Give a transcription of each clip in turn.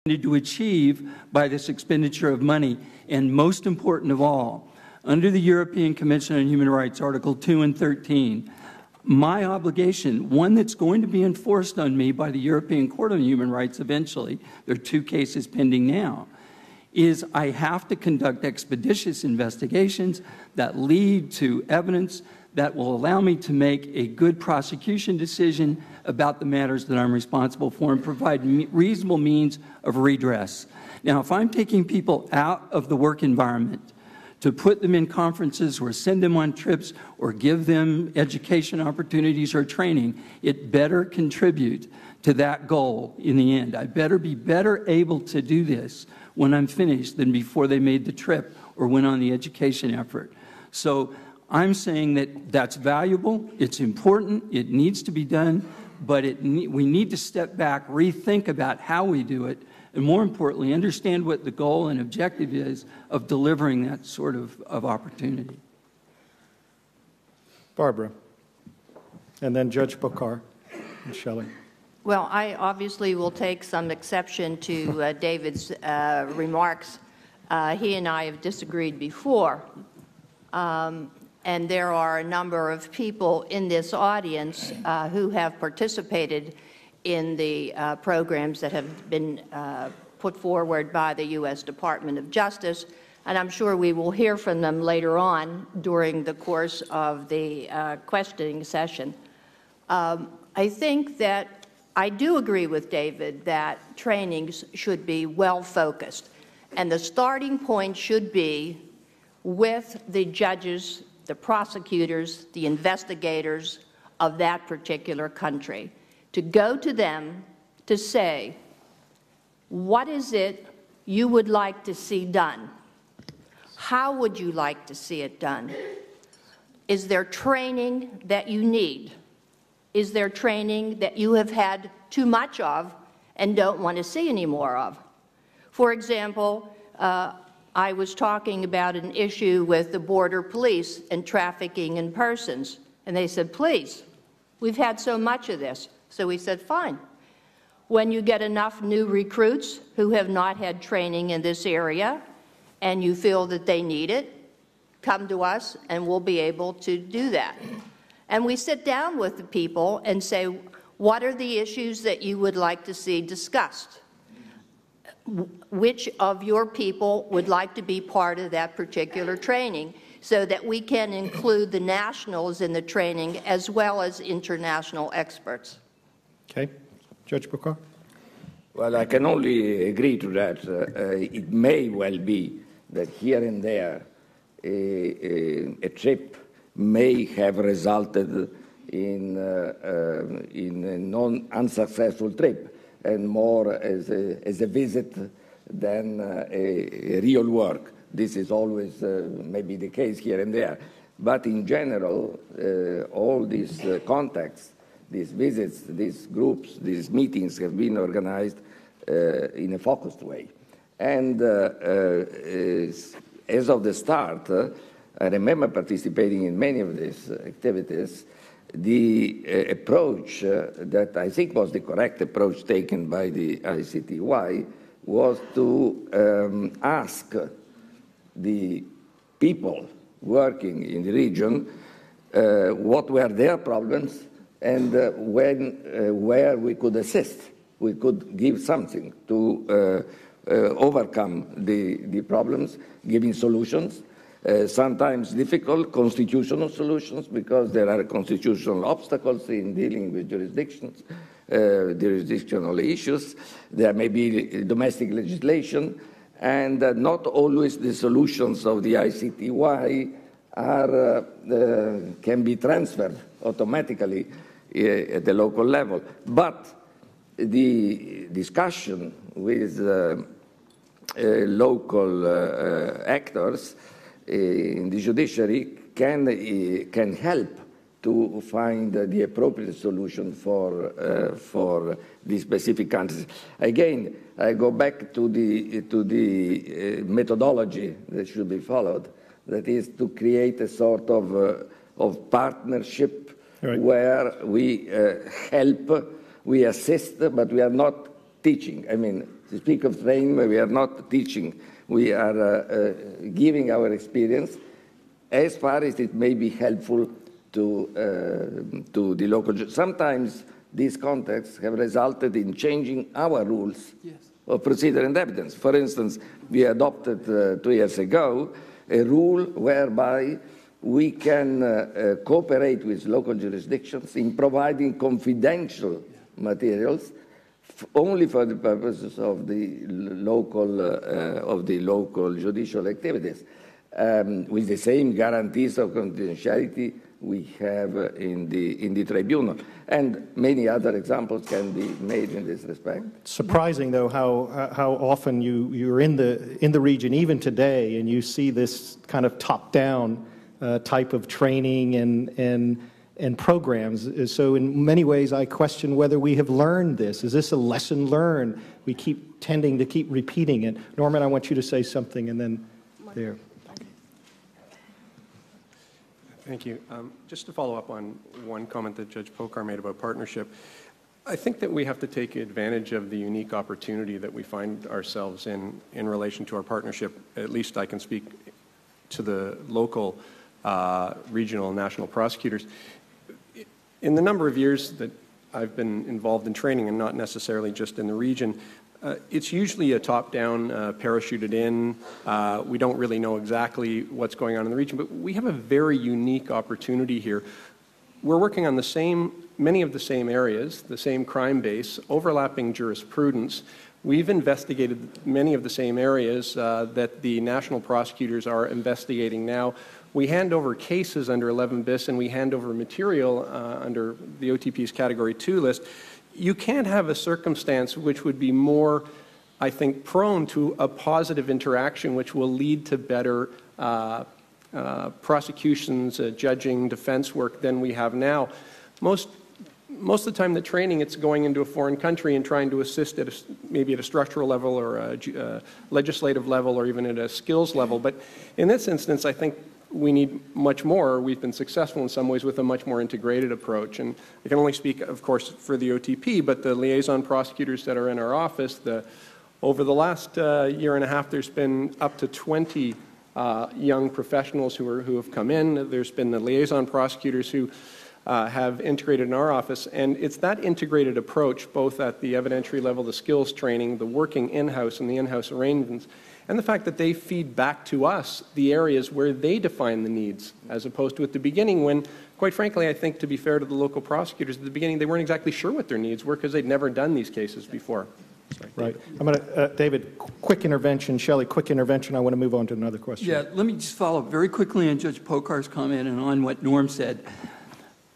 to achieve by this expenditure of money. And most important of all, under the European Convention on Human Rights, Article 2 and 13, my obligation, one that's going to be enforced on me by the European Court on Human Rights eventually, there are 2 cases pending now, is I have to conduct expeditious investigations that lead to evidence that will allow me to make a good prosecution decision about the matters that I'm responsible for and provide reasonable means of redress. Now, if I'm taking people out of the work environment to put them in conferences or send them on trips or give them education opportunities or training, it better contribute to that goal in the end. I better be better able to do this when I'm finished than before they made the trip or went on the education effort. So I'm saying that that's valuable, it's important, it needs to be done, but we need to step back, rethink about how we do it, and more importantly, understand what the goal and objective is of delivering that sort of opportunity. Barbara, and then Judge Bokar and Shelley. Well, I obviously will take some exception to David's remarks. He and I have disagreed before. And there are a number of people in this audience who have participated in the programs that have been put forward by the U.S. Department of Justice, and I'm sure we will hear from them later on during the course of the questioning session. I think that I do agree with David that trainings should be well-focused, and the starting point should be with the judges, the prosecutors, the investigators of that particular country, to go to them to say, what is it you would like to see done? How would you like to see it done? Is there training that you need? Is there training that you have had too much of and don't want to see any more of? For example, I was talking about an issue with the border police and trafficking in persons, and they said, please, we've had so much of this. So we said, fine. When you get enough new recruits who have not had training in this area and you feel that they need it, come to us and we'll be able to do that. And we sit down with the people and say, what are the issues that you would like to see discussed? Which of your people would like to be part of that particular training so that we can include the nationals in the training as well as international experts? Okay. Judge Bokar? Well, I can only agree to that. It may well be that here and there a trip may have resulted in a non-unsuccessful trip, and more as a visit than a real work. This is always maybe the case here and there. But in general, all these contacts, these visits, these groups, these meetings have been organized in a focused way. And as of the start, I remember participating in many of these activities. The approach that I think was the correct approach taken by the ICTY was to ask the people working in the region what were their problems and where we could assist. We could give something to overcome the problems, giving solutions. Sometimes difficult constitutional solutions because there are constitutional obstacles in dealing with jurisdictional issues. There may be domestic legislation, and not always the solutions of the ICTY can be transferred automatically at the local level. But the discussion with local actors in the judiciary can help to find the appropriate solution for these specific countries. Again, I go back to the methodology that should be followed. That is to create a sort of partnership where we help, we assist, but we are not teaching. I mean, To speak of training, we are not teaching. We are giving our experience as far as it may be helpful to the local. Sometimes these contexts have resulted in changing our rules of procedure and evidence. For instance, we adopted 2 years ago a rule whereby we can cooperate with local jurisdictions in providing confidential materials only for the purposes of the local judicial activities, with the same guarantees of confidentiality we have in the tribunal. And many other examples can be made in this respect. Surprising, though, how often you're in the region, even today, and you see this kind of top-down type of training and programs. So in many ways, I question whether we have learned this. Is this a lesson learned? We keep tending to keep repeating it. Norman, I want you to say something, and then there. Thank you. Just to follow up on one comment that Judge Pokar made about partnership, I think that we have to take advantage of the unique opportunity that we find ourselves in relation to our partnership. At least I can speak to the local, regional, and national prosecutors. In the number of years that I've been involved in training, and not necessarily just in the region, it's usually a top-down, parachuted in. We don't really know exactly what's going on in the region, but we have a very unique opportunity here. We're working on many of the same areas, the same crime base, overlapping jurisprudence. We've investigated many of the same areas that the national prosecutors are investigating now. We hand over cases under 11 bis, and we hand over material under the OTP's Category 2 list. You can't have a circumstance which would be more, I think, prone to a positive interaction which will lead to better prosecutions, judging, defense work than we have now. Most of the time the training, it's going into a foreign country and trying to assist at maybe at a structural level or a legislative level or even at a skills level. But in this instance, I think we need much more. We've been successful in some ways with a much more integrated approach. And I can only speak, of course, for the OTP, but the liaison prosecutors that are in our office, over the last year and a half, there's been up to 20 young professionals who have come in. There's been the liaison prosecutors who have integrated in our office. And it's that integrated approach, both at the evidentiary level, the skills training, the working in-house and the in-house arrangements, and the fact that they feed back to us the areas where they define the needs, as opposed to at the beginning when, quite frankly, I think to be fair to the local prosecutors, at the beginning they weren't exactly sure what their needs were because they'd never done these cases before. Sorry, right. I'm going to, David, quick intervention. Shelley, quick intervention. I want to move on to another question. Yeah, let me just follow up very quickly on Judge Pokar's comment and on what Norm said.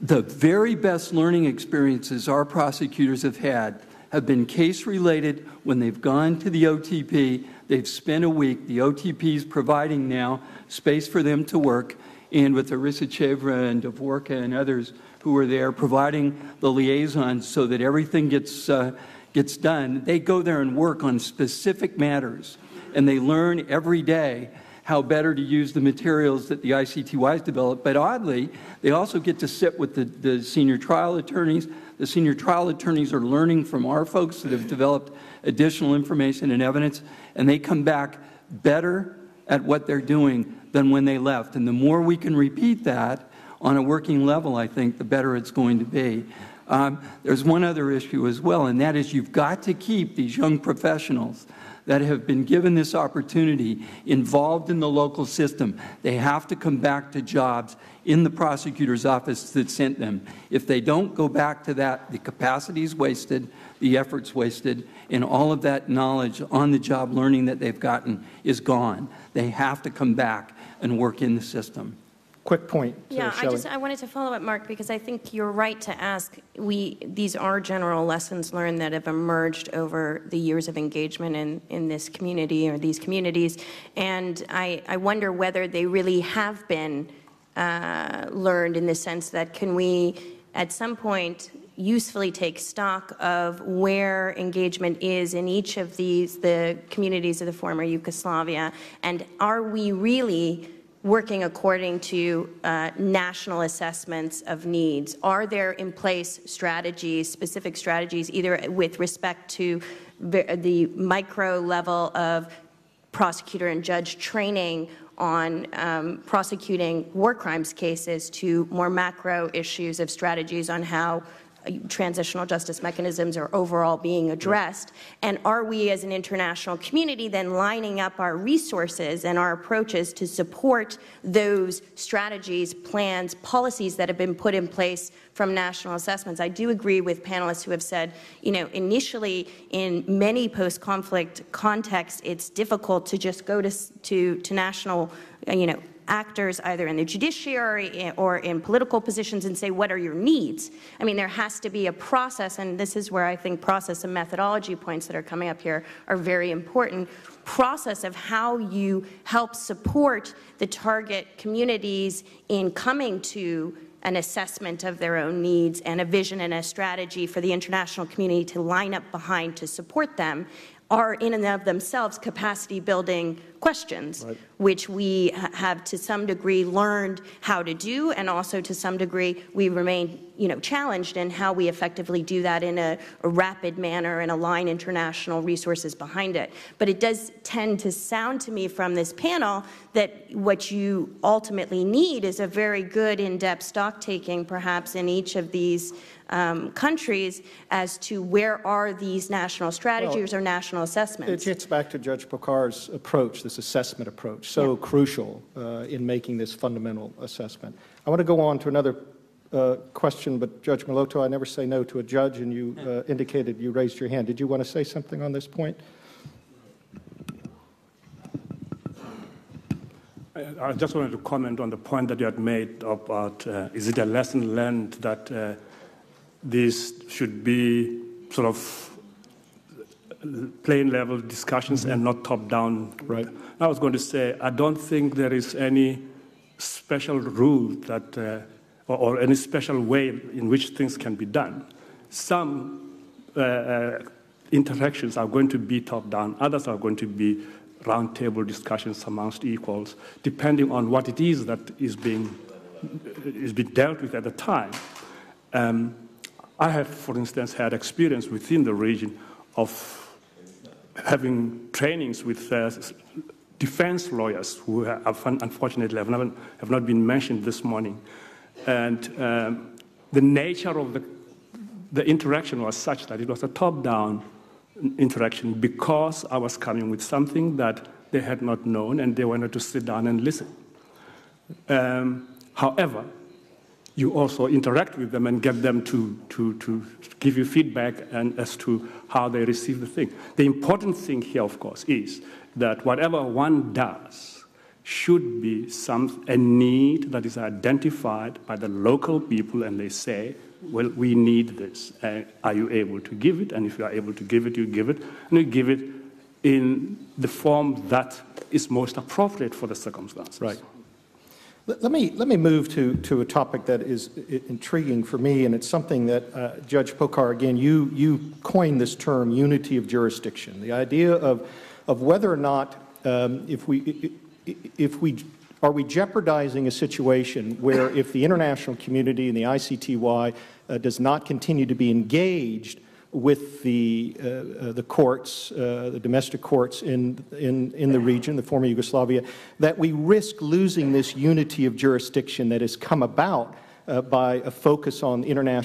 The very best learning experiences our prosecutors have been case-related when they've gone to the OTP. They've spent a week. The OTP is providing now space for them to work, and with Arisa Chevra and Dvorka and others who are there providing the liaisons so that everything gets done. They go there and work on specific matters, and they learn every day how better to use the materials that the ICTY has developed. But oddly, they also get to sit with the senior trial attorneys. The senior trial attorneys are learning from our folks that have developed additional information and evidence, and they come back better at what they're doing than when they left. And the more we can repeat that on a working level, I think, the better it's going to be. There's one other issue as well, and that is you've got to keep these young professionals that have been given this opportunity involved in the local system. They have to come back to jobs in the prosecutor's office that sent them. If they don't go back to that, the capacity is wasted, the effort's wasted, and all of that knowledge on the job learning that they've gotten is gone. They have to come back and work in the system. Quick point. Yeah, I wanted to follow up, Mark, because I think you're right to ask. These are general lessons learned that have emerged over the years of engagement in this community or these communities, and I wonder whether they really have been learned in the sense that can we, at some point, usefully take stock of where engagement is in each of the communities of the former Yugoslavia, and are we really working according to national assessments of needs? Are there in place strategies, specific strategies, either with respect to the micro level of prosecutor and judge training on prosecuting war crimes cases to more macro issues of strategies on how transitional justice mechanisms are overall being addressed? And are we as an international community then lining up our resources and our approaches to support those strategies, plans, policies that have been put in place from national assessments? I do agree with panelists who have said, you know, initially in many post-conflict contexts, it's difficult to just go to national, you know, actors either in the judiciary or in political positions and say, what are your needs? I mean, there has to be a process, and this is where I think process and methodology points that are coming up here are very important. Process of how you help support the target communities in coming to an assessment of their own needs and a vision and a strategy for the international community to line up behind to support them are in and of themselves capacity building questions, right, which we have to some degree learned how to do, and also to some degree we remain, you know, challenged in how we effectively do that in a rapid manner and align international resources behind it. But it does tend to sound to me from this panel that what you ultimately need is a very good in-depth stock taking perhaps in each of these countries as to where are these national strategies or national assessments. It gets back to Judge Pokar's approach, this assessment approach, so crucial in making this fundamental assessment. I want to go on to another question, but Judge Moloto, I never say no to a judge, and you indicated you raised your hand. Did you want to say something on this point? I just wanted to comment on the point that you had made about is it a lesson learned that these should be sort of plain level discussions and not top down. Right. I was going to say, I don't think there is any special rule that, or any special way in which things can be done. Some interactions are going to be top down, others are going to be roundtable discussions amongst equals, depending on what it is that is being dealt with at the time. I have, for instance, had experience within the region of having trainings with defense lawyers who have, unfortunately have not been mentioned this morning. And the nature of the interaction was such that it was a top-down interaction because I was coming with something that they had not known and they wanted to sit down and listen. However, you also interact with them and get them to give you feedback and as to how they receive the thing. The important thing here, of course, is that whatever one does should be a need that is identified by the local people, and they say, well, we need this. Are you able to give it? And if you are able to give it, you give it, and you give it in the form that is most appropriate for the circumstances. Right. Let me move to a topic that is intriguing for me, and it's something that Judge Pokar, again, you coined this term, unity of jurisdiction. The idea of whether or not are we jeopardizing a situation where if the international community and the ICTY does not continue to be engaged with the courts, the domestic courts in the region, the former Yugoslavia, that we risk losing this unity of jurisdiction that has come about by a focus on international